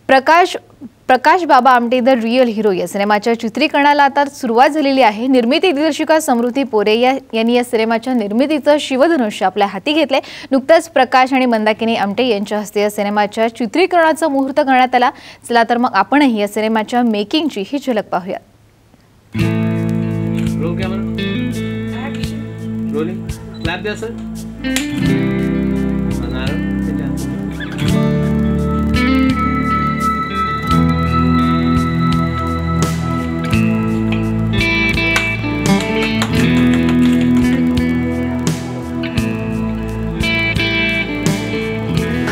Prakash Baba Amte the real hero या सिनेमाच्या चित्रीकरणाला आता सुरुवात झालेली आहे। निर्मिती दिग्दर्शिका समृद्धी पोरे यांनी या सिनेमाच्या निर्मितीचं शिवधनुष्य आपल्या हाती घेतले। नुकताच प्रकाश आणि मंदाकिनी आमटे यांच्या हस्ते या सिनेमाच्या चित्रीकरणाचा मुहूर्त करण्यात आला। चला तर मग आपणही या सिनेमाच्या मेकिंगची ही झलक पाहूया। रोल कॅमेरा रोलिंग क्लॅप द्या सर।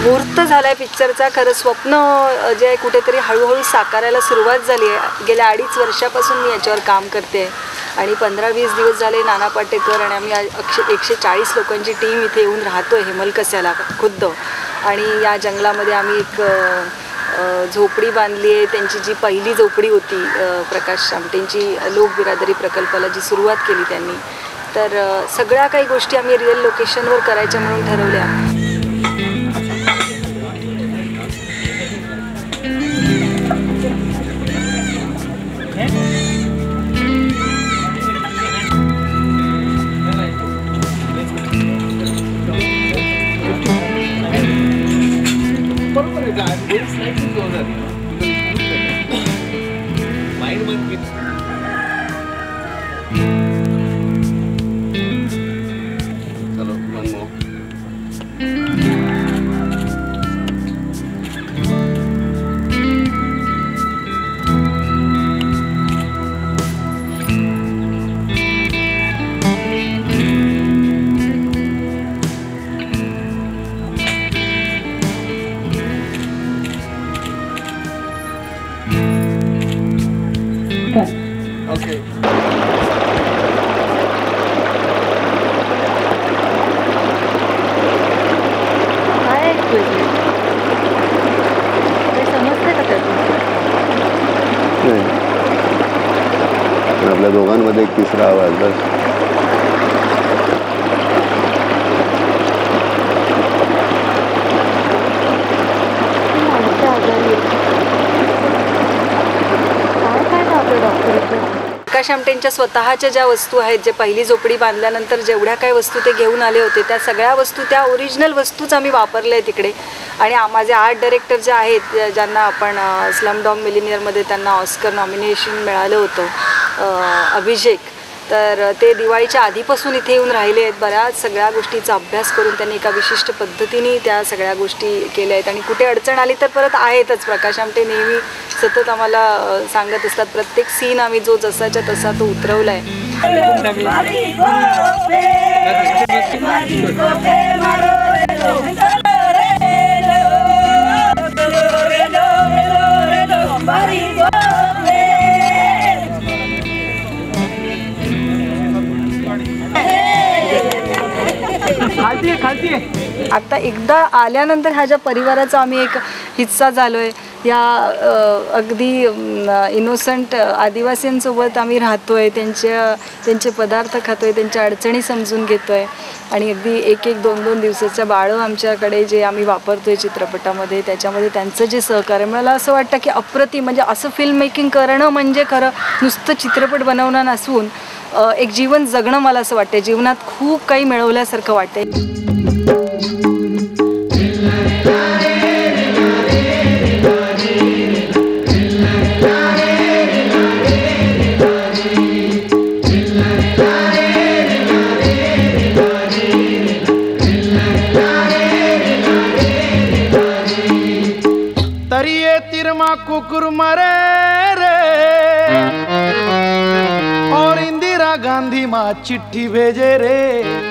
मुहूर्त झालाय पिक्चरचा। खरं स्वप्न जे कुठेतरी हळूहळू साकारायला सुरुवात झाली आहे। गेल्या 2.5 वर्षापासून मी याच्यावर काम करते आणि 15-20 दिवस झाले नाना पाटेकर आणि आम्ही 140 लोकांची टीम इथे येऊन राहतोय हेमलकस्याला खुद्द। आणि या जंगलामध्ये आम्ही एक झोपडी बांधली आहे। त्यांची जी पहिली झोपडी होती प्रकाश आमटेंची लोक बिरादरी प्रकल्पाला जी सुरुवात केली त्यांनी, तर सगळ्या काही गोष्टी आम्ही रिअल लोकेशनवर करायच्या म्हणून ठरवल्या। Okay. आपल्या दोघांमध्ये एक तिसरा आवाज बस। प्रकाश आमटेंच्या स्वतःच्या ज्या वस्तू आहेत, जे पहिली झोपडी बांधल्यानंतर जेवढ्या काही वस्तू ते घेऊन आले होते, त्या सगळ्या वस्तू त्या ओरिजिनल वस्तूच आम्ही वापरल्या आहेत तिकडे। आणि माझे आर्ट डायरेक्टर जे आहेत, ज्यांना आपण स्लमडॉग मिलिनियरमध्ये त्यांना ऑस्कर नॉमिनेशन मिळालं होतं, अभिषेक, तर ते दिवाळीच्या आधीपासून इथे येऊन राहिले आहेत। बऱ्याच सगळ्या गोष्टीचा अभ्यास करून त्यांनी एका विशिष्ट पद्धतीने त्या सगळ्या गोष्टी केल्या आहेत। आणि कुठे अडचण आली तर परत आहेतच। प्रकाश आमटे नेहमी सतत आम्हाला सांगत असतात, प्रत्येक सीन आम्ही जो जसाच्या तसा तो उतरवलाय। आता एकदा आल्यानंतर ह्या ज्या परिवाराचा आम्ही एक हिस्सा झालोय, या अगदी इनोसंट आदिवासींसोबत आम्ही राहतोय, त्यांचे पदार्थ खातोय, त्यांच्या अडचणी समजून घेतोय। आणि अगदी 1-2 दिवसाच्या बाळं आमच्याकडे जे आम्ही वापरतोय चित्रपटामध्ये, त्याच्यामध्ये त्यांचं जे सहकार्य, मला असं वाटतं की अप्रतिम, म्हणजे असं फिल्म मेकिंग करणं म्हणजे खरं नुसतं चित्रपट बनवणं नसून एक जीवन जगणं। मला असं वाटतं जीवनात खूप काही मिळवल्यासारखं वाटतंय। तरिये तिरमा कुकुर मरे रे और इंदिरा गांधी माँ चिट्ठी भेजे रे।